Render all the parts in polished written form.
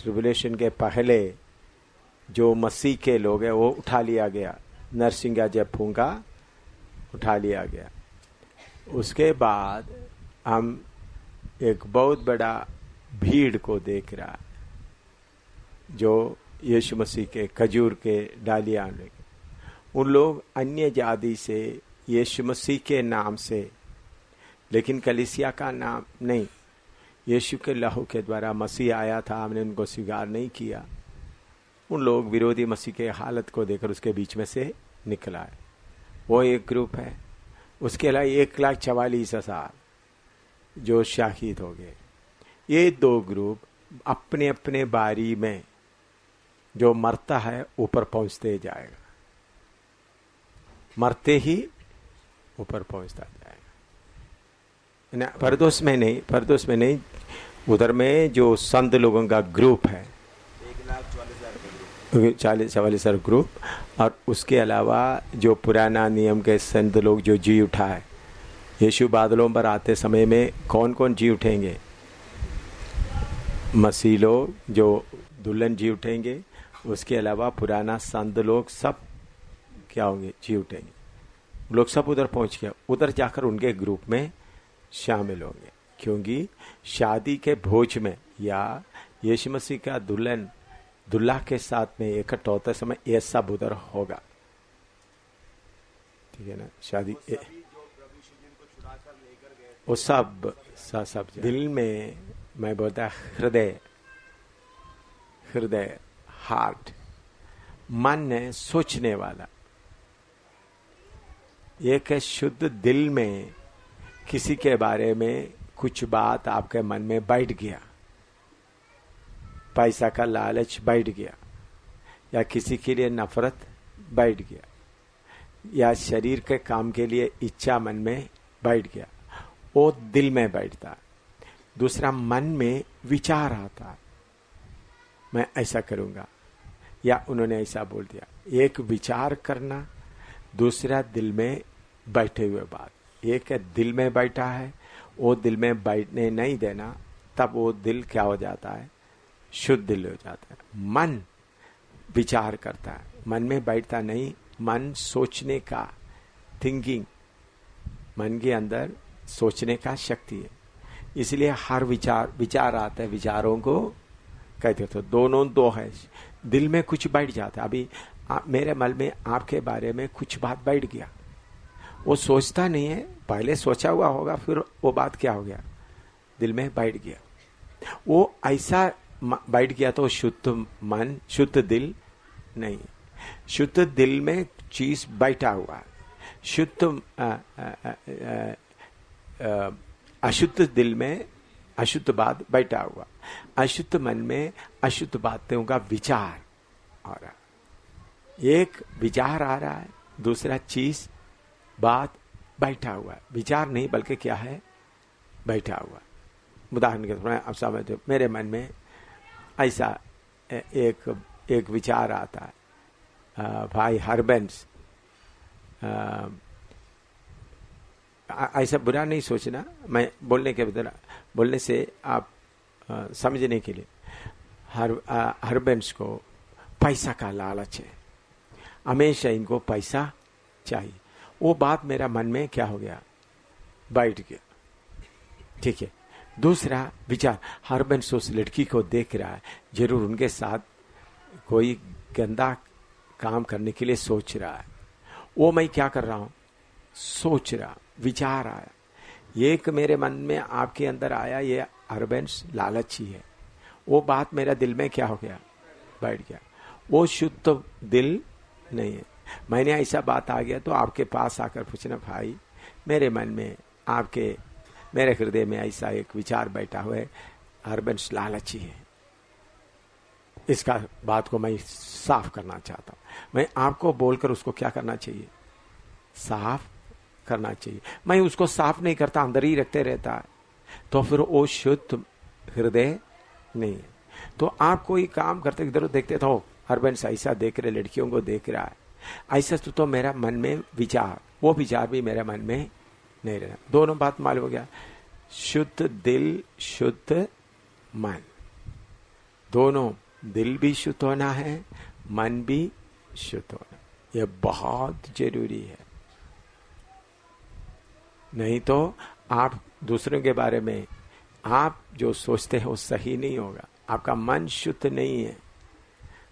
Tribulation के पहले जो मसीह के लोग हैं वो उठा लिया गया, नरसिंगा जब फूंका उठा लिया गया। उसके बाद हम एक बहुत बड़ा भीड़ को देख रहा है जो यीशु मसीह के खजूर के डालियां लेके, उन लोग अन्य जाति से यीशु मसीह के नाम से, लेकिन कलीसिया का नाम नहीं, यीशु के लहू के द्वारा मसीह आया था, हमने उनको स्वीकार नहीं किया। उन लोग विरोधी मसीह के हालत को देखकर उसके बीच में से निकला है, वो एक ग्रुप है। उसके अलावा 1,44,000 जो शहीद हो गए। ये दो ग्रुप अपने अपने बारी में जो मरता है ऊपर पहुंचते जाएगा, मरते ही ऊपर पहुंचता जाएगा। परदोष में नहीं, उधर में जो संत लोगों का ग्रुप है 1,44,000 ग्रुप, और उसके अलावा जो पुराना नियम के संत लोग जो जी उठा है। यीशु बादलों पर आते समय में कौन कौन जी उठेंगे? मसीह लोग जो दुल्हन जी उठेंगे, उसके अलावा पुराना संत लोग सब क्या होंगे? जी उठेंगे। लोग सब उधर पहुंच गए, उधर जाकर उनके ग्रुप में शामिल होंगे, क्योंकि शादी के भोज में या यीशु मसीह का दुल्हन दुल्हा के साथ में इकट्ठा होते समय ये सब उधर होगा। ठीक है ना? शादी वो सब दिल में, मैं बोलता हृदय हार्ट, मन है सोचने वाला। एक है शुद्ध दिल में किसी के बारे में कुछ बात आपके मन में बैठ गया, पैसा का लालच बैठ गया, या किसी के लिए नफरत बैठ गया, या शरीर के काम के लिए इच्छा मन में बैठ गया, वो दिल में बैठता है। दूसरा, मन में विचार आता है, मैं ऐसा करूंगा, या उन्होंने ऐसा बोल दिया। एक विचार करना, दूसरा दिल में बैठे हुए बात। एक है दिल में बैठा है, वो दिल में बैठने नहीं देना, तब वो दिल क्या हो जाता है? शुद्ध दिल हो जाता है। मन विचार करता है, मन में बैठता नहीं। मन सोचने का, थिंकिंग, मन के अंदर सोचने का शक्ति है, इसलिए हर विचार आता है, विचारों को कहते तो दोनों दो है। दिल में कुछ बैठ जाता है। अभी मेरे मन में आपके बारे में कुछ बात बैठ गया, वो सोचता नहीं है, पहले सोचा हुआ होगा, फिर वो बात क्या हो गया? दिल में बैठ गया। वो ऐसा बैठ गया तो शुद्ध मन, शुद्ध दिल नहीं। शुद्ध दिल में चीज बैठा हुआ है, शुद्ध अशुद्ध दिल में अशुद्ध बात बैठा हुआ, अशुद्ध मन में अशुद्ध बातों का विचार आ रहा। एक विचार आ रहा है, दूसरा चीज बात बैठा हुआ है। विचार नहीं बल्कि क्या है? बैठा हुआ। उदाहरण के तौर पर आप समझो, मेरे मन में ऐसा एक विचार आता है, भाई हरबंस, ऐसा बुरा नहीं सोचना, मैं बोलने से आप समझने के लिए, हरबंस को पैसा का लालच है, हमेशा इनको पैसा चाहिए। वो बात मेरा मन में क्या हो गया? बैठ गया। ठीक है। दूसरा विचार, हरबंस उस लड़की को देख रहा है, जरूर उनके साथ कोई गंदा काम करने के लिए सोच रहा है। वो मैं क्या कर रहा हूं? सोच रहा, विचार आया, एक मेरे मन में आपके अंदर आया, ये हरबंस लालची है। वो बात मेरा दिल में क्या हो गया? बैठ गया। वो शुद्ध दिल नहीं है। मैंने ऐसा बात आ गया तो आपके पास आकर पूछना, भाई मेरे मन में मेरे हृदय में ऐसा एक विचार बैठा हुआ है, हरबंस लालची है, इसका बात को मैं साफ करना चाहता हूं। मैं आपको बोलकर उसको क्या करना चाहिए? साफ करना चाहिए। मैं उसको साफ नहीं करता, अंदर ही रखते रहता है, तो फिर वो शुद्ध हृदय नहीं है। तो आप कोई काम करते इधर देखते तो हरबंस ऐसा देख रहे, लड़कियों को देख रहा है, ऐसा तो मेरा मन में विचार, वो विचार भी मेरे मन में नहीं रहना। दोनों बात मालूम हो गया। शुद्ध दिल, शुद्ध मन। दोनों, दिल भी शुद्ध होना है, मन भी शुद्ध होना, यह बहुत जरूरी है। नहीं तो आप दूसरों के बारे में आप जो सोचते हैं वो सही नहीं होगा। आपका मन शुद्ध नहीं है,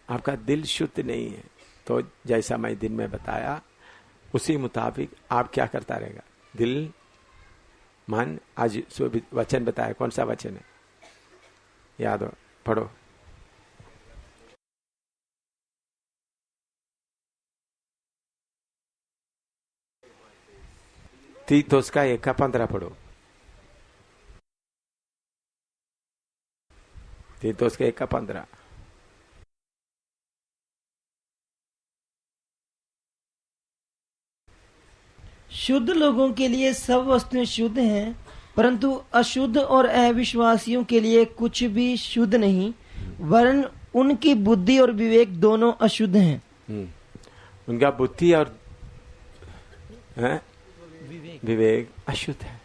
आपका दिल शुद्ध नहीं है, तो जैसा मैं दिन में बताया उसी मुताबिक आप क्या करता रहेगा। दिल, मन, आज वचन बताया, कौन सा वचन है याद हो, पढ़ो। तीतुस का 1:15 पढ़ो। तीतुस का 1:15। शुद्ध लोगों के लिए सब वस्तुएं शुद्ध हैं, परंतु अशुद्ध और अविश्वासियों के लिए कुछ भी शुद्ध नहीं, वरन उनकी बुद्धि और विवेक दोनों अशुद्ध हैं। उनका बुद्धि और विवेक अशुद्ध है।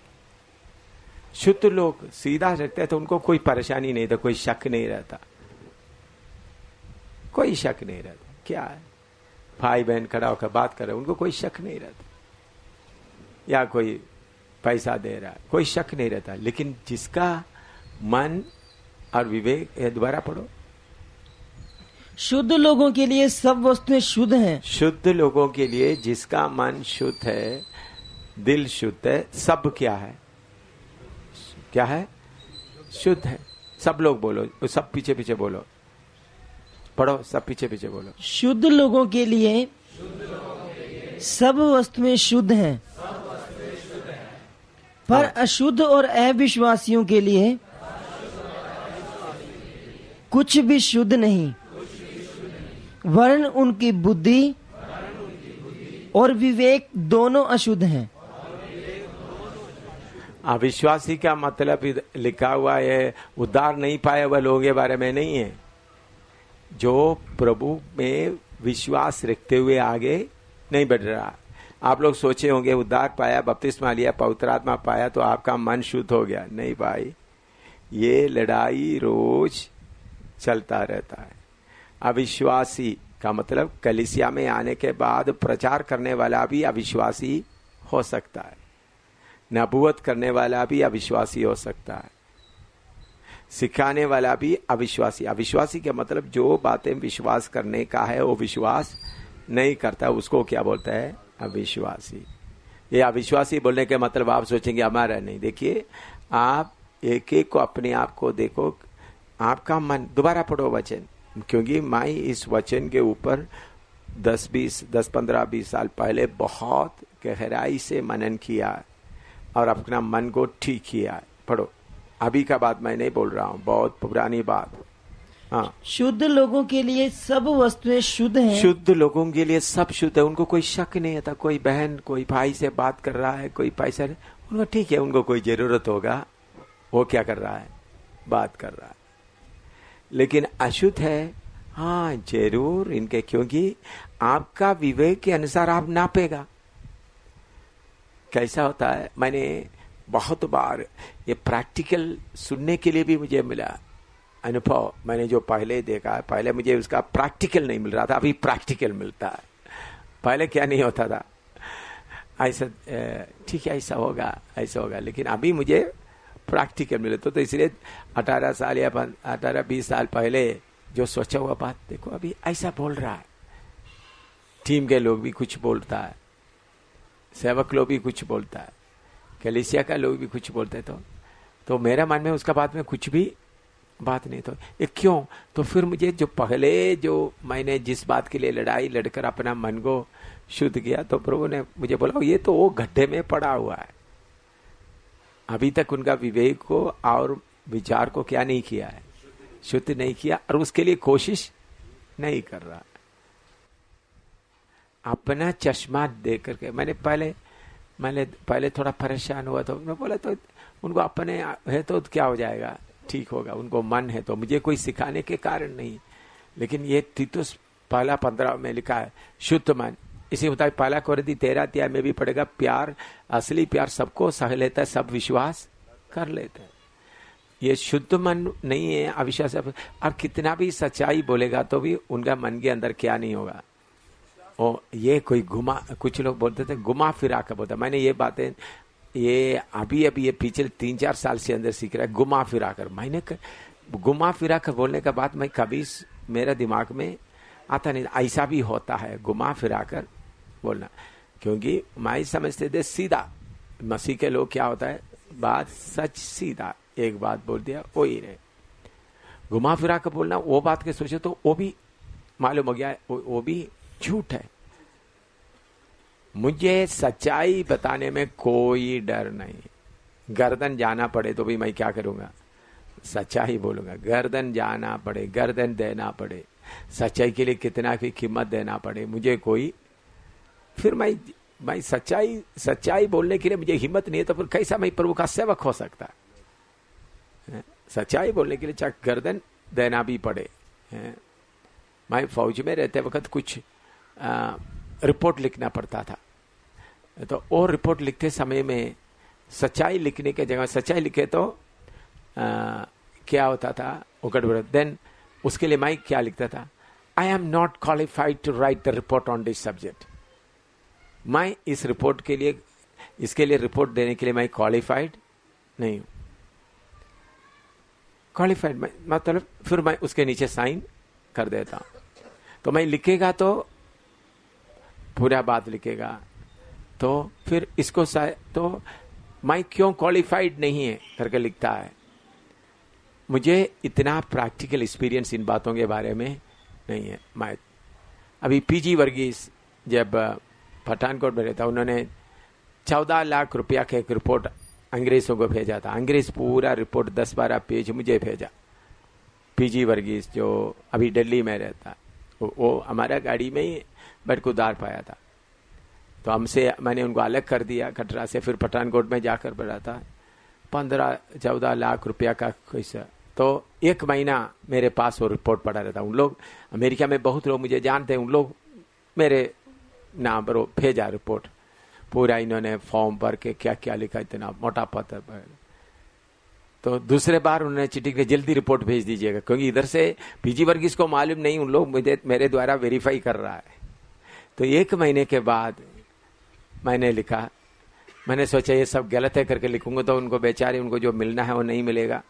शुद्ध लोग सीधा रहते हैं तो उनको कोई परेशानी नहीं था, कोई शक नहीं रहता, कोई शक नहीं रहता। क्या है, भाई बहन खड़ा होकर बात कर रहे, उनको कोई शक नहीं रहता, या कोई पैसा दे रहा है, कोई शक नहीं रहता। लेकिन जिसका मन और विवेक, दोबारा पढ़ो। शुद्ध लोगों के लिए सब वस्तुएं शुद्ध हैं। शुद्ध लोगों के लिए जिसका मन शुद्ध है, दिल शुद्ध है, सब क्या है, क्या है, शुद्ध है। सब लोग बोलो, सब पीछे पीछे बोलो, पढ़ो, सब पीछे पीछे बोलो। शुद्ध लोगों के लिए सब वस्तुएं शुद्ध हैं, पर अशुद्ध और अविश्वासियों के लिए कुछ भी शुद्ध नहीं, वरन उनकी बुद्धि और विवेक दोनों अशुद्ध हैं। अविश्वासी का मतलब लिखा हुआ है उद्धार नहीं पाए हुए लोगों के बारे में नहीं है, जो प्रभु में विश्वास रखते हुए आगे नहीं बढ़ रहा। आप लोग सोचे होंगे उद्धार पाया, बपतिस्मा लिया, पवित्र आत्मा पाया तो आपका मन शुद्ध हो गया। नहीं भाई, ये लड़ाई रोज चलता रहता है। अविश्वासी का मतलब कलीसिया में आने के बाद प्रचार करने वाला भी अविश्वासी हो सकता है, नबूवत करने वाला भी अविश्वासी हो सकता है, सिखाने वाला भी अविश्वासी। अविश्वासी का मतलब जो बातें विश्वास करने का है वो विश्वास नहीं करता, उसको क्या बोलता है, अविश्वासी। ये अविश्वासी बोलने के मतलब आप सोचेंगे हमारा नहीं। देखिए, आप एक एक को अपने आप को देखो, आपका मन, दोबारा पढ़ो वचन, क्योंकि मैं इस वचन के ऊपर 10-15-20 साल पहले बहुत गहराई से मनन किया और अपना मन को ठीक किया। पढ़ो, अभी का बात मैं नहीं बोल रहा हूँ, बहुत पुरानी बात। हाँ, शुद्ध लोगों के लिए सब वस्तुएं शुद्ध हैं। शुद्ध लोगों के लिए सब शुद्ध है, उनको कोई शक नहीं आता। कोई बहन कोई भाई से बात कर रहा है, कोई पैसा, उनको ठीक है, उनको कोई जरूरत होगा, वो क्या कर रहा है, बात कर रहा है। लेकिन अशुद्ध है, हाँ जरूर इनके, क्योंकि आपका विवेक के अनुसार आप नापेगा। कैसा होता है, मैंने बहुत बार ये प्रैक्टिकल सुनने के लिए भी मुझे मिला अनुभव। मैंने जो पहले देखा है, पहले मुझे उसका प्रैक्टिकल नहीं मिल रहा था, अभी प्रैक्टिकल मिलता है। पहले क्या नहीं होता था, ऐसा ठीक है, ऐसा होगा ऐसा होगा, लेकिन अभी मुझे प्रैक्टिकल मिले तो इसलिए 18 साल या 18-20 साल पहले जो सोचा हुआ बात देखो अभी ऐसा बोल रहा है। टीम के लोग भी कुछ बोलता है, सेवक लोग भी कुछ बोलता है, कलीसिया का लोग भी कुछ बोलते हैं, तो मेरा मन में उसका बात में कुछ भी बात नहीं। तो ये क्यों, तो फिर मुझे जो पहले जो मैंने जिस बात के लिए लड़ाई लड़कर अपना मन को शुद्ध किया, तो प्रभु ने मुझे बोला ये तो वो गड्ढे में पड़ा हुआ है, अभी तक उनका विवेक को और विचार को क्या नहीं किया है, शुद्ध नहीं किया, और उसके लिए कोशिश नहीं कर रहा। अपना चश्मा देख करके मैंने पहले थोड़ा परेशान हुआ, तो मैं बोला तो उनको अपने है तो क्या हो जाएगा, ठीक होगा, उनको मन है तो, मुझे कोई सिखाने के कारण नहीं। लेकिन ये तीतुस 1:15 में लिखा है शुद्ध मन, इसी मुताबिक 1 कोरिन्थी 13 में भी पड़ेगा, प्यार, असली प्यार सबको सह लेता है, सब विश्वास कर लेते हैं। ये शुद्ध मन नहीं है, अविश्वास। अब कितना भी सच्चाई बोलेगा तो भी उनका मन के अंदर क्या नहीं होगा, ओ ये कोई घुमा, कुछ लोग बोलते थे घुमा फिरा कर बोलता। मैंने ये बातें ये अभी ये पिछले 3-4 साल से अंदर सीख रहा है, घुमा फिरा कर। मैंने घुमा फिरा कर बोलने के बाद मैं कभी मेरे दिमाग में आता नहीं ऐसा भी होता है घुमा फिरा कर बोलना, क्योंकि मैं समझते थे सीधा। मसीह के लोग क्या होता है, बात सच सीधा, एक बात बोल दिया वो ही रहे। घुमा फिरा कर बोलना, वो बात के सोचे तो वो भी मालूम हो गया वो भी झूठ है। मुझे सच्चाई बताने में कोई डर नहीं, गर्दन जाना पड़े तो भी मैं क्या करूंगा, सच्चाई बोलूंगा। गर्दन जाना पड़े, गर्दन देना पड़े, सच्चाई के लिए कितना भी कीमत देना पड़े, मुझे कोई, फिर मैं सच्चाई बोलने के लिए मुझे हिम्मत नहीं है तो फिर कैसा मैं प्रभु का सेवक हो सकता है? सच्चाई बोलने के लिए चाहे गर्दन देना भी पड़े। मैं फौज में रहते वक्त कुछ रिपोर्ट लिखना पड़ता था, तो और रिपोर्ट लिखते समय में सच्चाई लिखने के जगह सच्चाई लिखे तो क्या होता था, देन उसके लिए मैं क्या लिखता था, I am not qualified to write the report on this subject. मैं इस रिपोर्ट के लिए, इसके लिए रिपोर्ट देने के लिए मैं क्वालिफाइड नहीं हूं। क्वालिफाइड मतलब फिर मैं उसके नीचे साइन कर देता हूं। तो मैं लिखेगा तो पूरा बात लिखेगा, तो फिर इसको तो मैं क्यों क्वालिफाइड नहीं है करके लिखता है। मुझे इतना प्रैक्टिकल एक्सपीरियंस इन बातों के बारे में नहीं है। मैं अभी पीजी वर्गीस जब पठानकोट में रहता, उन्होंने 14 लाख रुपया का एक रिपोर्ट अंग्रेजों को भेजा था। अंग्रेज पूरा रिपोर्ट 10-12 पेज मुझे भेजा। पीजी वर्गीस जो अभी दिल्ली में रहता, वो हमारा गाड़ी में ही बैठ को उधार पाया था, तो हमसे मैंने उनको अलग कर दिया कटरा से, फिर पठानकोट में जाकर पड़ा था 15-14 लाख रुपया का पैसा। तो 1 महीना मेरे पास वो रिपोर्ट पड़ा रहता। उन लोग अमेरिका में बहुत लोग मुझे जानते हैं, उन लोग मेरे नाम पर भेजा रिपोर्ट पूरा, इन्होंने फॉर्म भर के क्या क्या लिखा, इतना मोटा पत्र। तो दूसरे बार उन्होंने चिट्ठी के जल्दी रिपोर्ट भेज दीजिएगा, क्योंकि इधर से पीजी वर्गीस को मालूम नहीं, उन लोग मेरे द्वारा वेरीफाई कर रहा है। तो 1 महीने के बाद मैंने लिखा, मैंने सोचा ये सब गलत है करके लिखूंगा तो उनको बेचारे, उनको जो मिलना है वो नहीं मिलेगा।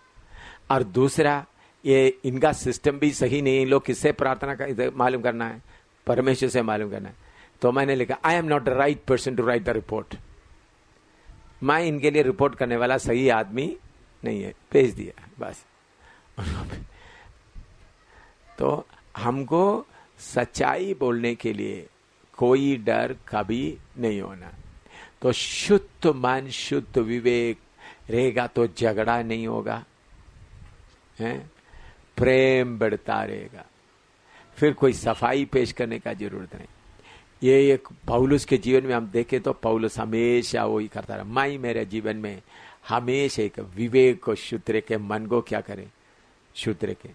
और दूसरा ये इनका सिस्टम भी सही नहीं, लोग किससे प्रार्थना कर मालूम करना है, परमेश्वर से मालूम करना है। तो मैंने लिखा I am not the right person to write the report. मैं इनके लिए रिपोर्ट करने वाला सही आदमी नहीं है, भेज दिया बस। तो हमको सच्चाई बोलने के लिए कोई डर कभी नहीं होना। तो शुद्ध मन, शुद्ध विवेक रहेगा तो झगड़ा नहीं होगा, है? प्रेम बढ़ता रहेगा, फिर कोई सफाई पेश करने का जरूरत नहीं। ये एक पौलुस के जीवन में हम देखें तो पौलुस हमेशा वही करता रहा। मैं मेरे जीवन में हमेशा एक विवेक को शुद्ध रखे, मन को क्या करें, शुद्ध रखे।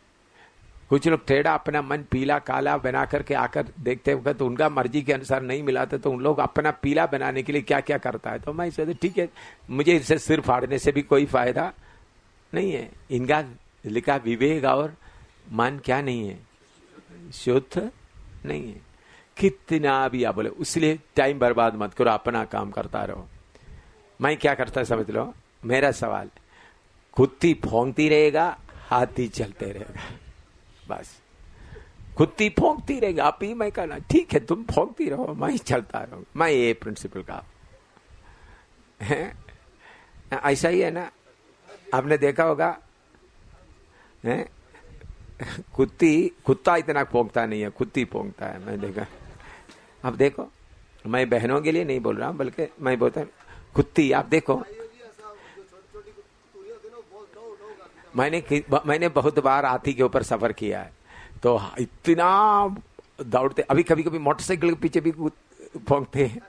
कुछ लोग टेढ़ा अपना मन पीला काला बना करके आकर देखते होगा तो उनका मर्जी के अनुसार नहीं मिलाते, तो उन लोग अपना पीला बनाने के लिए क्या क्या करता है। तो मैं सोचता ठीक है, मुझे इससे सिर फाड़ने से भी कोई फायदा नहीं है। इनका लिखा विवेक और मन क्या नहीं है, शुद्ध नहीं है। कितना भी आप बोले, उसलिए टाइम बर्बाद मत करो, अपना काम करता रहो। मैं क्या करता है समझ लो, मेरा सवाल, कुत्ती भौंकती रहेगा, हाथी चलते रहेगा, बस। कुत्ती भौंकती रहेगा, आप ही मैं कहना ठीक है तुम भौंकती रहो, मैं ही चलता रहूं। मैं ये प्रिंसिपल का है, ऐसा ही है ना। आपने देखा होगा है, कुत्ता इतना भौंकता नहीं है, कुत्ती भौंकता है, मैं देखा। अब देखो, मैं बहनों के लिए नहीं बोल रहा हूं, बल्कि मैं बोलता हूं कुत्ती, आप देखो। मैंने बहुत बार हाथी के ऊपर सफर किया है, तो इतना दौड़ते, अभी कभी कभी मोटरसाइकिल के पीछे भी भौंकते हैं,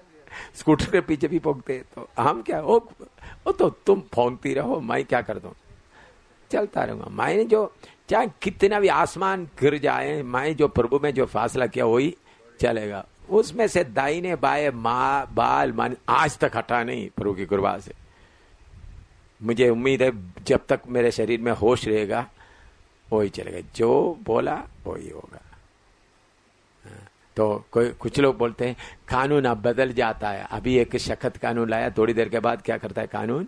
स्कूटर के पीछे भी भौंकते हैं। तो हम क्या, वो तो तुम भौंकती रहो, मैं क्या कर दूं, चलता रहूंगा। मैंने जो चाहे कितना भी आसमान गिर जाए, मैं जो प्रभु में जो फासला किया वही चलेगा। उसमें से दाहिने बाएं बाल मन आज तक हटा नहीं, प्रभु की कृपा से। मुझे उम्मीद है जब तक मेरे शरीर में होश रहेगा वही चलेगा, जो बोला वही होगा। तो कोई कुछ लोग बोलते हैं कानून अब बदल जाता है, अभी एक सख्त कानून लाया, थोड़ी देर के बाद क्या करता है कानून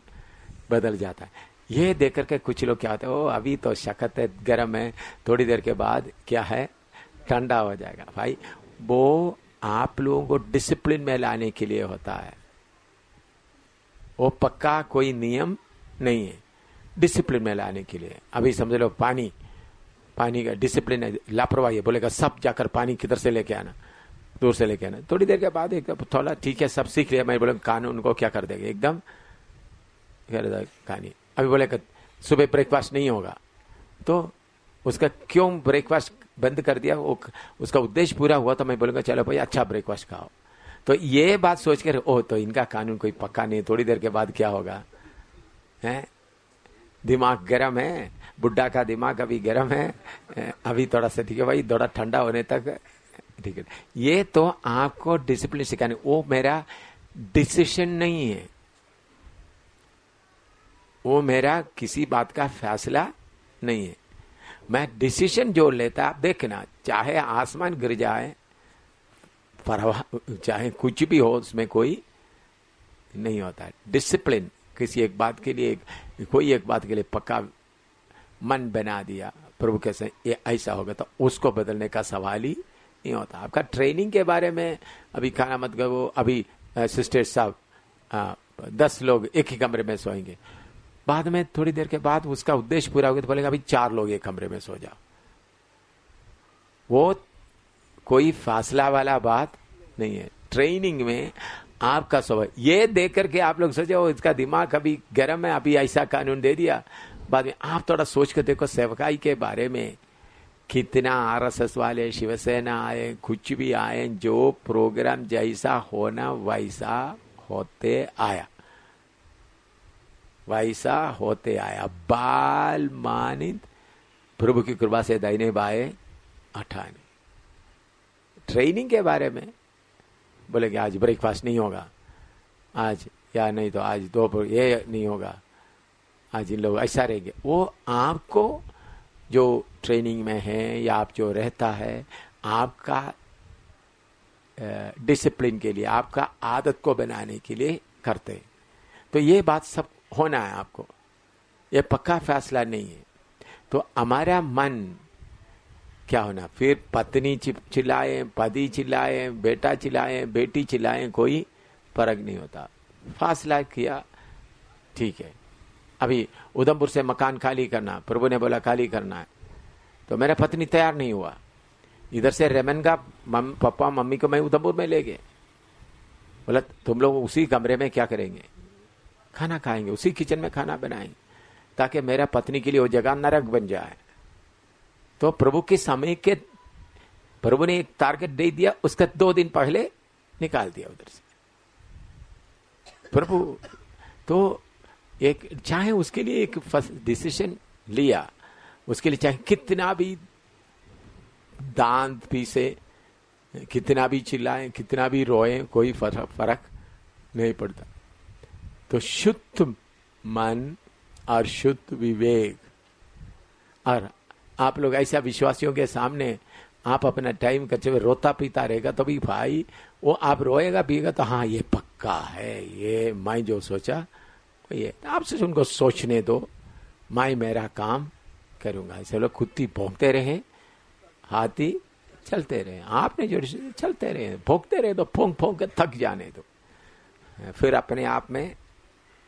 बदल जाता है। ये देख करके कुछ लोग क्या होते हैं, ओ अभी तो सख्त है, गर्म है, थोड़ी देर के बाद क्या है ठंडा हो जाएगा। भाई वो आप लोगों को डिसिप्लिन में लाने के लिए होता है, वो पक्का कोई नियम नहीं है, डिसिप्लिन में लाने के लिए। अभी समझ लो पानी का डिसिप्लिन है, लापरवाही है, बोलेगा सब जाकर पानी किधर से लेके आना, दूर से लेके आना, थोड़ी देर के बाद एकदम थोड़ा ठीक है सब सीख लिया, मैं बोले कानून को क्या कर देगा एकदम कहानी। अभी बोलेगा सुबह ब्रेकफास्ट नहीं होगा, तो उसका क्यों ब्रेकफास्ट बंद कर दिया, वो उसका उद्देश्य पूरा हुआ, तो मैं बोलूंगा चलो भाई अच्छा ब्रेकफास्ट खाओ। तो ये बात सोच कर ओ तो इनका कानून कोई पक्का नहीं, थोड़ी देर के बाद क्या होगा, है दिमाग गर्म है, बुढ़ा का दिमाग अभी गर्म है, अभी थोड़ा सा ठीक है भाई, थोड़ा ठंडा होने तक ठीक है। ये तो आपको डिसिप्लिन सिखाने, वो मेरा डिसीजन नहीं है, वो मेरा किसी बात का फैसला नहीं है। मैं डिसीजन जो लेता, आप देखना चाहे आसमान गिर जाए, परवाह चाहे कुछ भी हो, उसमें कोई नहीं होता है। डिसिप्लिन किसी एक बात के लिए, कोई एक बात के लिए पक्का मन बना दिया प्रभु कैसे ये ऐसा होगा, तो उसको बदलने का सवाल ही नहीं होता। आपका ट्रेनिंग के बारे में अभी खाना मत करो, अभी सिस्टर साहब 10 लोग एक ही कमरे में सोएंगे, बाद में थोड़ी देर के बाद उसका उद्देश्य पूरा हो गया तो बोलेगा अभी 4 लोग एक कमरे में सो जाओ। वो कोई फासला वाला बात नहीं है। ट्रेनिंग में आपका स्वभाव ये देख करके आप लोग सोचो इसका दिमाग अभी गर्म है, अभी ऐसा कानून दे दिया, बाद में आप थोड़ा सोच कर देखो सेवकाई के बारे में, कितना आरएसएस वाले, शिवसेना आए, कुछ भी आए, जो प्रोग्राम जैसा होना वैसा होते आया, वैसा होते आया, बाल मानित प्रभु की कृपा से दाहिने बाएं हटाने। ट्रेनिंग के बारे में बोले कि आज ब्रेकफास्ट नहीं होगा, आज या नहीं तो आज दोपहर ये नहीं होगा, आज इन लोग ऐसा रहेंगे। वो आपको जो ट्रेनिंग में है या आप जो रहता है, आपका डिसिप्लिन के लिए, आपका आदत को बनाने के लिए करते हैं। तो ये बात सब होना है आपको, ये पक्का फैसला नहीं है। तो हमारा मन क्या होना, फिर पत्नी चिल्लाए, पति चिल्लाए, बेटा चिल्लाए, बेटी चिल्लाए, कोई फर्क नहीं होता। फासला किया ठीक है। अभी उधमपुर से मकान खाली करना, प्रभु ने बोला खाली करना है, तो मेरा पत्नी तैयार नहीं हुआ। इधर से रेमन का पापा मम्मी को मैं उधमपुर में ले गए, बोला तुम लोग उसी कमरे में क्या करेंगे, खाना खाएंगे, उसी किचन में खाना बनाएंगे, ताकि मेरा पत्नी के लिए वो जगह नरक बन जाए। तो प्रभु के समय के प्रभु ने एक टारगेट दे दिया, उसका 2 दिन पहले निकाल दिया उधर से प्रभु। तो एक चाहे उसके लिए एक डिसीजन लिया, उसके लिए चाहे कितना भी दांत पीसे, कितना भी चिल्लाएं, कितना भी रोए, कोई फर्क नहीं पड़ता। तो शुद्ध मन और शुद्ध विवेक, और आप लोग ऐसा विश्वासियों के सामने आप अपना टाइम कच्चे में रोता पीता रहेगा, तो भी भाई वो आप रोएगा पिएगा तो हाँ ये पक्का है, ये मैं जो सोचा ये, आपसे उनको सोचने दो, मैं मेरा काम करूंगा। ऐसे लोग खुद ही भोंकते रहे, हाथी चलते रहे, आपने जो चलते रहे, भोंकते रहे तो फोंक फोंक के थक जाने दो, फिर अपने आप में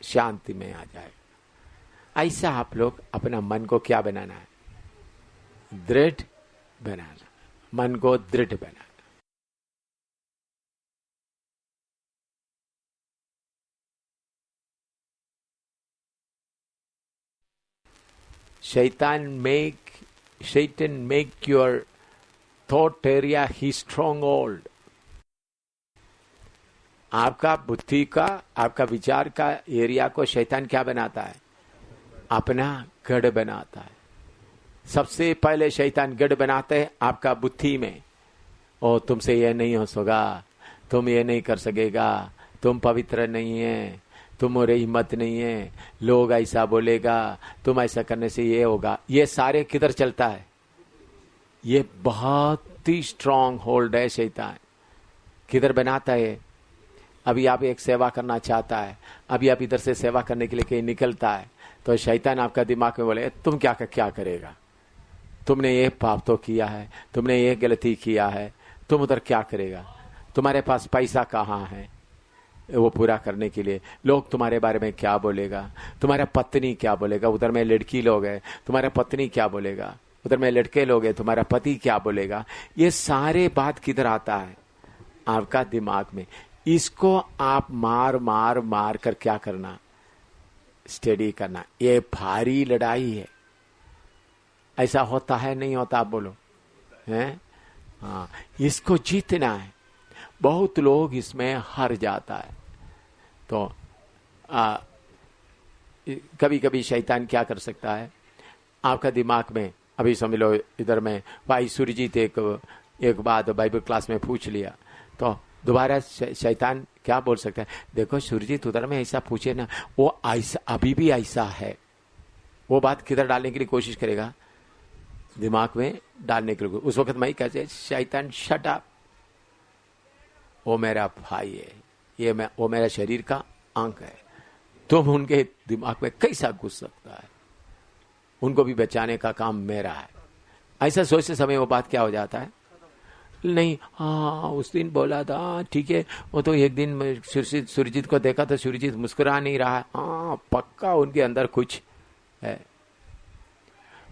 शांति में आ जाए। ऐसा आप लोग अपना मन को क्या बनाना है, दृढ़ बनाना, मन को दृढ़ बनाना। Satan make your thought area his stronghold. आपका बुद्धि का, आपका विचार का एरिया को शैतान क्या बनाता है, अपना गढ़ बनाता है। सबसे पहले शैतान गढ़ बनाते हैं आपका बुद्धि में, ओ तुमसे ये नहीं हो सकेगा, तुम ये नहीं कर सकेगा, तुम पवित्र नहीं है, तुम और हिम्मत नहीं है, लोग ऐसा बोलेगा, तुम ऐसा करने से ये होगा, ये सारे किधर चलता है? ये बहुत ही स्ट्रांग होल्ड है शैतान। किधर बनाता है? अभी आप एक सेवा करना चाहता है, अभी आप इधर से सेवा करने के लिए कहीं निकलता है, तो शैतान आपका दिमाग में बोले तुम क्या करेगा, तुमने ये पाप तो किया है, तुमने ये गलती किया है, तुम उधर क्या करेगा, तुम्हारे पास पैसा कहाँ है वो पूरा करने के लिए, लोग तुम्हारे बारे में क्या बोलेगा, तुम्हारा पत्नी क्या बोलेगा, उधर में लड़की लोग है, तुम्हारा पत्नी क्या बोलेगा, उधर में लड़के लोग है, तुम्हारा पति क्या बोलेगा। ये सारे बात किधर आता है? आपका दिमाग में। इसको आप मार मार मार कर क्या करना? स्टडी करना। ये भारी लड़ाई है। ऐसा होता है नहीं होता? आप बोलो हैं? हाँ, इसको जीतना है। बहुत लोग इसमें हार जाता है। तो कभी कभी शैतान क्या कर सकता है, आपका दिमाग में, अभी समझ लो इधर में भाई सुरजीत एक बात बाइबल क्लास में पूछ लिया, तो दोबारा शैतान क्या बोल सकता है, देखो सुरजीत उधर में ऐसा पूछे ना, वो ऐसा अभी भी ऐसा है। वो बात किधर डालने के लिए कोशिश करेगा? दिमाग में डालने के लिए। उस वक्त मैं कहते शैतान शट अप, वो मेरा भाई है, ये वो मेरा शरीर का अंग है, तुम उनके दिमाग में कैसा घुस सकता है? उनको भी बचाने का काम मेरा है। ऐसा सोचते समय वो बात क्या हो जाता है? नहीं, हाँ उस दिन बोला था, ठीक है, वो तो एक दिन सुरजीत को देखा तो सुरजीत मुस्कुरा नहीं रहा है, हाँ पक्का उनके अंदर कुछ है।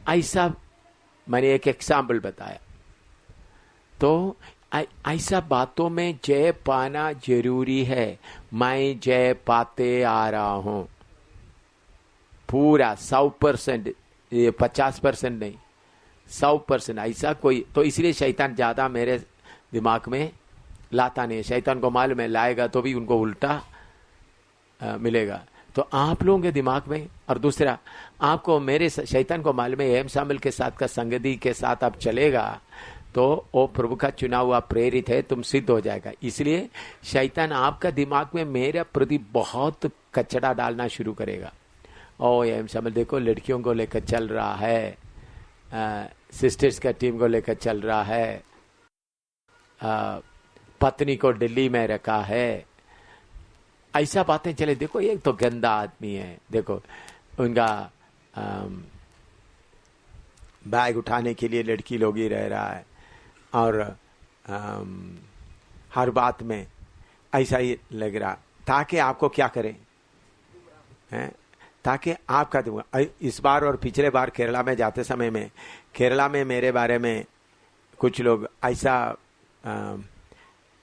ऐसा मैंने एक एग्जाम्पल बताया। तो ऐसा बातों में जय पाना जरूरी है। मैं जय पाते आ रहा हूं पूरा 100%, 50% नहीं, 100%। ऐसा कोई तो इसलिए शैतान ज्यादा मेरे दिमाग में लाता नहीं है। शैतान को मालूम है लाएगा तो भी उनको उल्टा मिलेगा। तो आप लोगों के दिमाग में, और दूसरा आपको मेरे शैतान को मालूम है एम शामिल के साथ का संगति के साथ आप चलेगा तो वो प्रभु का चुना हुआ प्रेरित है, तुम सिद्ध हो जाएगा। इसलिए शैतान आपका दिमाग में मेरे प्रति बहुत कचड़ा डालना शुरू करेगा। ओ एम शामिल देखो लड़कियों को लेकर चल रहा है, सिस्टर्स का टीम को लेकर चल रहा है, पत्नी को दिल्ली में रखा है, ऐसा बातें चले। देखो एक तो गंदा आदमी है, देखो उनका बैग उठाने के लिए लड़की लोग ही रह रहा है, और हर बात में ऐसा ही लग रहा, ताकि आपको क्या करें हैं, ताकि आपका इस बार और पिछले बार केरला में जाते समय में, केरला में मेरे बारे में कुछ लोग ऐसा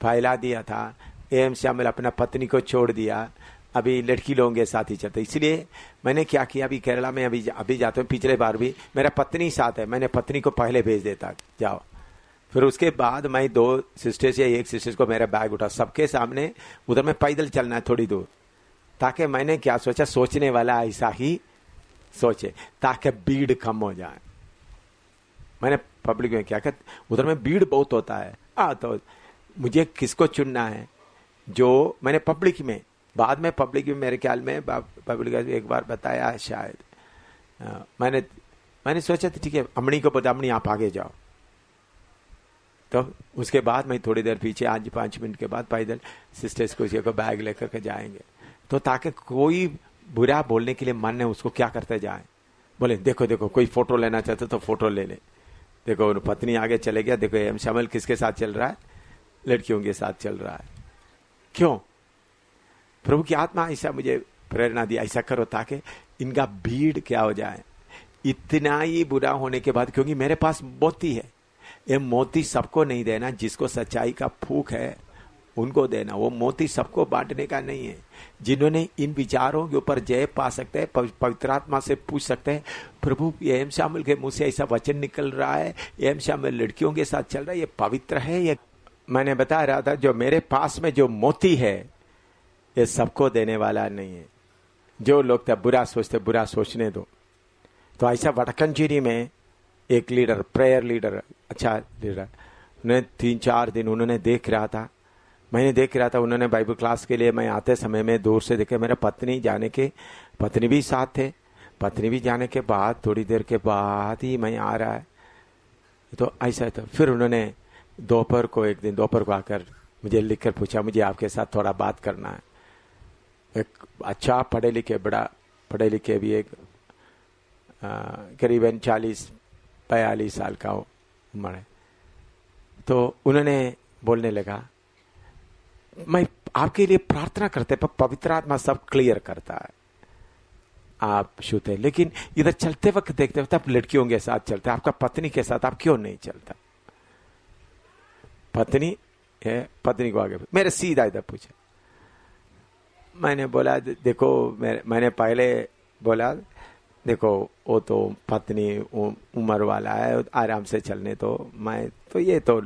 फैला दिया था, एम श्यामल अपना पत्नी को छोड़ दिया, अभी लड़की लोगों के साथ ही चलते। इसलिए मैंने क्या किया, अभी केरला में अभी जाते हूँ, पिछले बार भी मेरा पत्नी साथ है, मैंने पत्नी को पहले भेज देता जाओ, फिर उसके बाद मैं 2 सिस्टर्स या 1 सिस्टर्स को मेरा बैग उठा, सबके सामने उधर में पैदल चलना है थोड़ी दूर, ताकि मैंने क्या सोचा, सोचने वाला ऐसा ही सोचे ताकि भीड़ कम हो जाए। मैंने पब्लिक में क्या कहते, उधर में भीड़ बहुत होता है, तो मुझे किसको चुनना है, जो मैंने पब्लिक में, बाद में पब्लिक में मेरे ख्याल में पब्लिक एक बार बताया है शायद, मैंने सोचा था ठीक है अमनी को बता, अमनी आप आगे जाओ, तो उसके बाद मैं थोड़ी देर पीछे, आज 5 मिनट के बाद पैदल सिस्टर्स को बैग लेकर के जाएंगे, तो ताकि कोई बुरा बोलने के लिए मन है उसको क्या करते जाए, बोले देखो देखो कोई फोटो लेना चाहते तो फोटो ले ले, देखो पत्नी आगे चले गया, देखो एम शामिल किसके साथ चल रहा है, लड़कियों के साथ चल रहा है। क्यों? प्रभु की आत्मा ऐसा मुझे प्रेरणा दी, ऐसा करो ताकि इनका भीड़ क्या हो जाए। इतना ही बुरा होने के बाद, क्योंकि मेरे पास मोती है, ये मोती सबको नहीं देना, जिसको सच्चाई का फूक है उनको देना, वो मोती सबको बांटने का नहीं है। जिन्होंने इन विचारों के ऊपर जय पा सकते हैं, पवित्र आत्मा से पूछ सकते हैं, प्रभु ये एम शामिल के मुंह से ऐसा वचन निकल रहा है, एम शामिल लड़कियों के साथ चल रहा है, ये पवित्र है। ये मैंने बता रहा था, जो मेरे पास में जो मोती है ये सबको देने वाला नहीं है। जो लोग तब बुरा सोचते, बुरा सोचने दो। तो ऐसा वटकंजरी में एक लीडर, प्रेयर लीडर, अच्छा लीडर, उन्हें 3-4 दिन उन्होंने देख रहा था, मैंने देख रहा था, उन्होंने बाइबल क्लास के लिए मैं आते समय में दूर से देखे, मेरा पत्नी जाने के, पत्नी भी साथ थे, पत्नी भी जाने के बाद थोड़ी देर के बाद ही मैं आ रहा है, तो ऐसा था। फिर उन्होंने दोपहर को, एक दिन दोपहर को आकर मुझे लिखकर पूछा, मुझे आपके साथ थोड़ा बात करना है। एक अच्छा पढ़े लिखे, बड़ा पढ़े लिखे भी, एक करीबन 40-42 साल का उम्र है। तो उन्होंने बोलने लगा, मैं आपके लिए प्रार्थना करते, पर पवित्र आत्मा सब क्लियर करता है, आप शुद्ध है। लेकिन इधर चलते वक्त देखते वक्त आप लड़कियों के साथ चलते, आपका पत्नी के साथ आप क्यों नहीं चलता? पत्नी है, पत्नी को आगे मेरे सीधा इधर पूछा। मैंने बोला देखो, मैंने पहले बोला देखो, वो तो पत्नी उम्र वाला है, आराम से चलने, तो मैं तो ये तो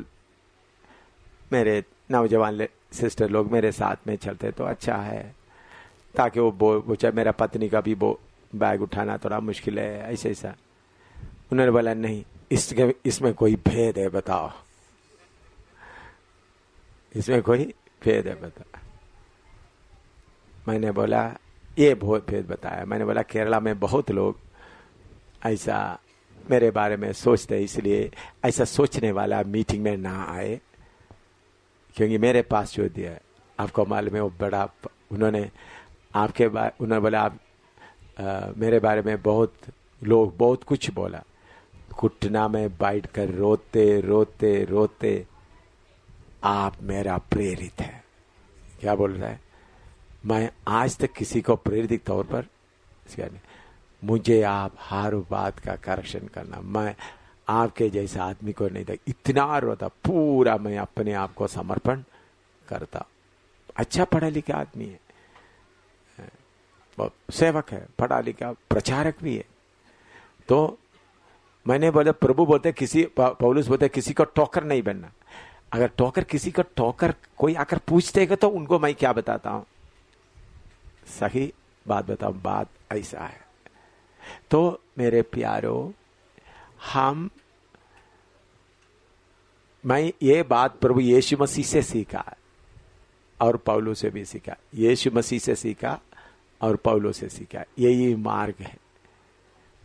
मेरे नौजवान सिस्टर लोग मेरे साथ में चलते तो अच्छा है, ताकि वो बोचा मेरा पत्नी का भी बैग उठाना थोड़ा मुश्किल है, ऐसे ऐसा। उन्होंने बोला नहीं, इसमें कोई भेद है बताओ, इसमें कोई भेद है बताओ। मैंने बोला ये बहुत भेद बताया। मैंने बोला केरला में बहुत लोग ऐसा मेरे बारे में सोचते, इसलिए ऐसा सोचने वाला मीटिंग में ना आए, क्योंकि मेरे पास जो दिया है आपको मालूम है वो बड़ा, उन्होंने बोला आप मेरे बारे में बहुत लोग बहुत कुछ बोला, घुटना में बैठ कर रोते रोते रोते आप मेरा प्रेरित है। क्या बोल रहा है? मैं आज तक किसी को प्रेरित तौर पर, मुझे आप हर बात का करेक्शन करना, मैं आपके जैसा आदमी को नहीं था, इतना रोता पूरा, मैं अपने आप को समर्पण करता। अच्छा पढ़ा लिखा आदमी है, सेवक है, पढ़ा लिखा प्रचारक भी है। तो मैंने बोला प्रभु बोलते पौलुस बोलते किसी को टोकर नहीं बनना। अगर टोकर किसी को टोकर कोई आकर पूछते तो उनको मैं क्या बताता हूं? सही बात बताऊं, बात ऐसा है। तो मेरे प्यारो, मैं ये बात प्रभु यीशु मसीह से सीखा और पौलुस से भी सीखा, यीशु मसीह से सीखा और पौलुस से सीखा, यही मार्ग है।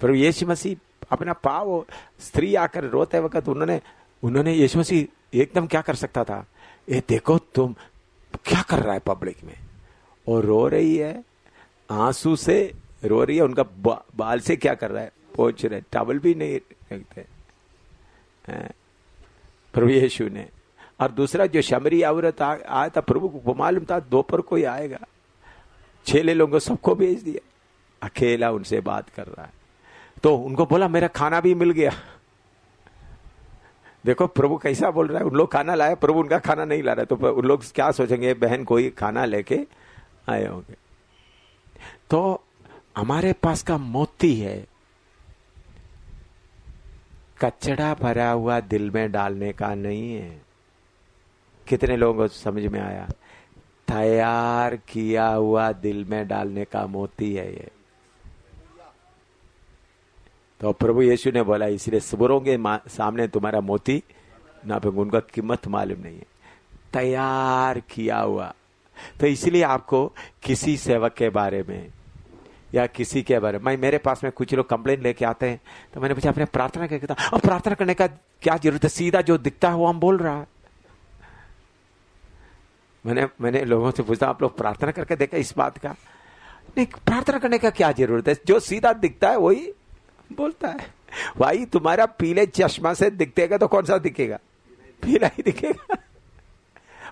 प्रभु यीशु मसीह अपना पाव, स्त्री आकर रोते वक्त उन्होंने यीशु मसीह एकदम क्या कर सकता था? ये देखो तुम क्या कर रहा है पब्लिक में, और रो रही है, आंसू से रो रही है, उनका बाल से क्या कर रहा है? पोंछ रहे, टॉवल भी नहीं रखते प्रभु यीशु ने। और दूसरा जो शमरी औरत आया था, प्रभु को मालूम था दोपहर को ही आएगा, 6 लोगों को सबको भेज दिया, अकेला उनसे बात कर रहा है। तो उनको बोला मेरा खाना भी मिल गया। देखो प्रभु कैसा बोल रहा है, उन लोग खाना लाए, प्रभु उनका खाना नहीं ला रहा है, तो उन लोग क्या सोचेंगे? बहन कोई खाना लेके आए होंगे। तो हमारे पास का मोती है, कचड़ा भरा हुआ दिल में डालने का नहीं है। कितने लोगों को समझ में आया? तैयार किया हुआ दिल में डालने का मोती है ये। तो प्रभु यीशु ने बोला इसलिए सुबरों के सामने तुम्हारा मोती ना फेंको, उनका कीमत मालूम नहीं है, तैयार किया हुआ। तो इसलिए आपको किसी सेवक के बारे में या किसी के बारे में, मेरे पास में कुछ लोग कंप्लेन लेके आते हैं, तो मैंने पूछा आपने प्रार्थना क्या किया? और प्रार्थना करने का क्या जरूरत है? सीधा जो दिखता है वो हम बोल रहा है। मैंने लोगों से पूछा आप लोग प्रार्थना करके देखा इस बात का? नहीं, प्रार्थना करने का क्या जरूरत है? जो सीधा दिखता है वही बोलता है। भाई तुम्हारा पीले चश्मा से दिखेगा तो कौन सा दिखेगा? पीला ही दिखेगा।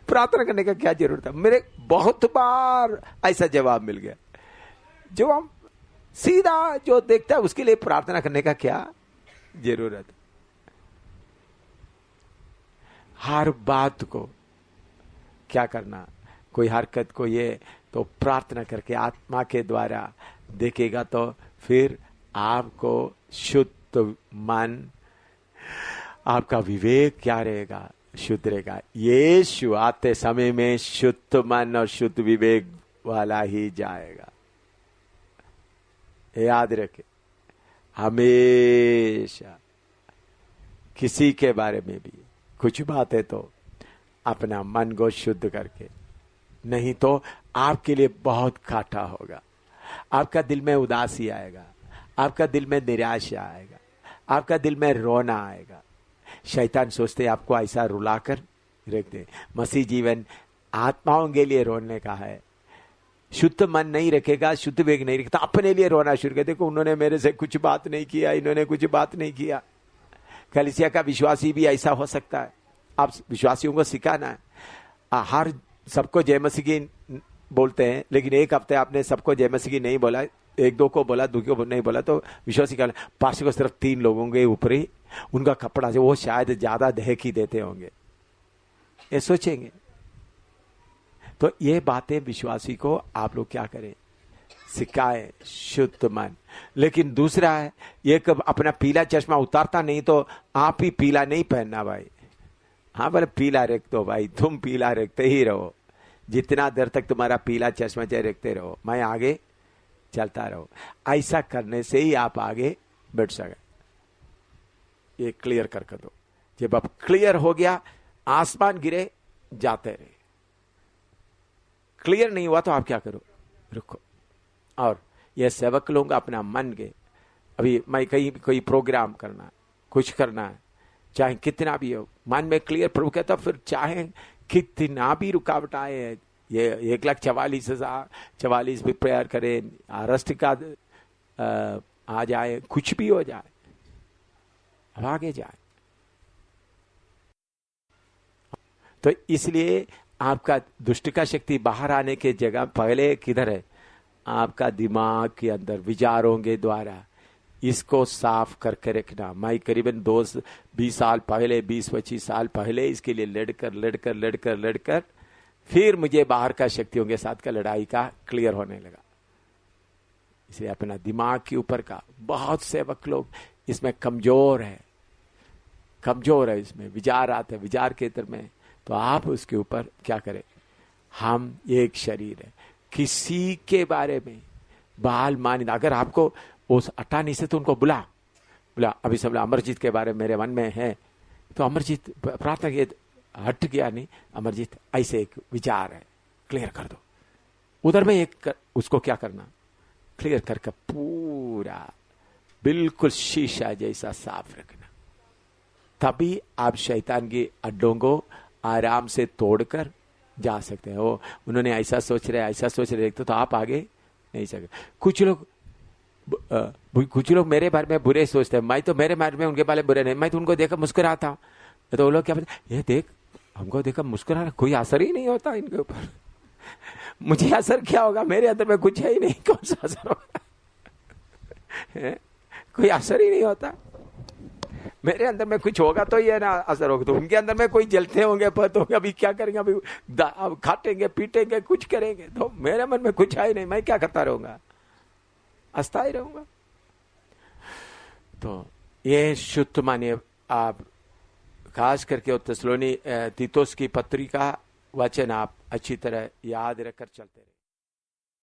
प्रार्थना करने का क्या जरूरत है? मेरे बहुत बार ऐसा जवाब मिल गया, जो हम सीधा जो देखता है उसके लिए प्रार्थना करने का क्या जरूरत? हर बात को क्या करना, कोई हरकत को ये तो प्रार्थना करके आत्मा के द्वारा देखेगा, तो फिर आपको शुद्ध मन, आपका विवेक क्या रहेगा? शुद्ध रहेगा। यीशु आते समय में शुद्ध मन और शुद्ध विवेक वाला ही जाएगा, याद रखे। हमेशा किसी के बारे में भी कुछ बात है तो अपना मन को शुद्ध करके, नहीं तो आपके लिए बहुत काटा होगा। आपका दिल में उदासी आएगा, आपका दिल में निराशा आएगा, आपका दिल में रोना आएगा। शैतान सोचते आपको ऐसा रुलाकर रख दे। मसीह जीवन आत्माओं के लिए रोने का है। शुद्ध मन नहीं रखेगा, शुद्ध वेग नहीं रखेगा, अपने लिए रोना शुरू कर। देखो उन्होंने मेरे से कुछ बात नहीं किया, इन्होंने कुछ बात नहीं किया। कलीसिया का विश्वासी भी ऐसा हो सकता है। आप विश्वासियों को सिखाना है। हर सबको जय मसीह की बोलते हैं, लेकिन एक हफ्ते आपने सबको जय मसीह की नहीं बोला, एक दो को बोला, दूसरे को नहीं बोला, तो विश्वासी का पास्टर को सिर्फ 3 लोगों के ऊपर ही उनका कपड़ा से वो शायद ज्यादा दहक ही देते होंगे, ये सोचेंगे। तो ये बातें विश्वासी को आप लोग क्या करें, सिखाए शुद्ध मन। लेकिन दूसरा है, ये कब अपना पीला चश्मा उतारता नहीं तो आप ही पीला नहीं पहनना भाई। हाँ बोले पीला रख दो भाई, तुम पीला रखते ही रहो, जितना देर तक तुम्हारा पीला चश्मा चाहे रखते रहो, मैं आगे चलता रहो। ऐसा करने से ही आप आगे बढ़ सके। ये क्लियर करके दो। जब अब क्लियर हो गया, आसमान गिरे जाते रहे। क्लियर नहीं हुआ तो आप क्या करो, रुको। और ये सेवक लोग अपना मन के, अभी मैं कहीं कोई प्रोग्राम करना, कुछ करना है, चाहे कितना भी हो, मन में क्लियर प्रभु कहता, फिर चाहे कितना भी रुकावट आए, ये 1,44,044 भी प्रेयर करें, अरेस्ट का आ जाए, कुछ भी हो जाए, अब आगे जाए। तो इसलिए आपका दुष्ट का शक्ति बाहर आने के जगह पहले किधर है, आपका दिमाग के अंदर विचारों के द्वारा इसको साफ करके रखना। मैं करीबन 20 साल पहले, 20-25 साल पहले इसके लिए लड़कर फिर मुझे बाहर का शक्तियों के साथ का लड़ाई का क्लियर होने लगा। इसलिए अपना दिमाग के ऊपर का, बहुत सेवक लोग इसमें कमजोर है, इसमें विचार आते हैं, विचार के तरफ में, तो आप उसके ऊपर क्या करें, हम एक शरीर है, किसी के बारे में बाल मान, अगर आपको उस अटानी से तो उनको बुला अभी सब अमरजीत के बारे में मेरे मन में है, तो अमरजीत प्रार्थना किए, हट गया नहीं, अमरजीत ऐसे एक विचार है, क्लियर कर दो। उधर में एक उसको क्या करना, क्लियर करके पूरा बिल्कुल शीशा जैसा साफ रखना। तभी आप शैतान की अड्डों को आराम से तोड़कर जा सकते हैं। वो उन्होंने ऐसा सोच रहे तो आप आगे नहीं सके। कुछ लोग मेरे बारे में बुरे सोचते हैं, मैं तो मेरे बारे में उनके बारे में बुरे नहीं, मैं तो उनको देखकर मुस्कुराता हूँ। तो वो लोग क्या बोलते, ये देख हमको देखकर मुस्कुराना, कोई असर ही नहीं होता इनके ऊपर। मुझे असर क्या होगा, मेरे अंदर में कुछ है ही नहीं, कौन सा असर होगा? कोई असर ही नहीं होता। मेरे अंदर में कुछ होगा तो ये ना असर होगा, तो उनके अंदर में कोई जलते होंगे, पर तो अभी क्या करेंगे, अभी खाटेंगे पीटेंगे कुछ करेंगे, तो मेरे मन में कुछ है ही नहीं, मैं क्या करता रहूंगा, अस्थाई रहूंगा। तो ये शुद्ध मानिए आप, खास करके तीतुस की पत्री का वचन आप अच्छी तरह याद रखकर चलते रहे।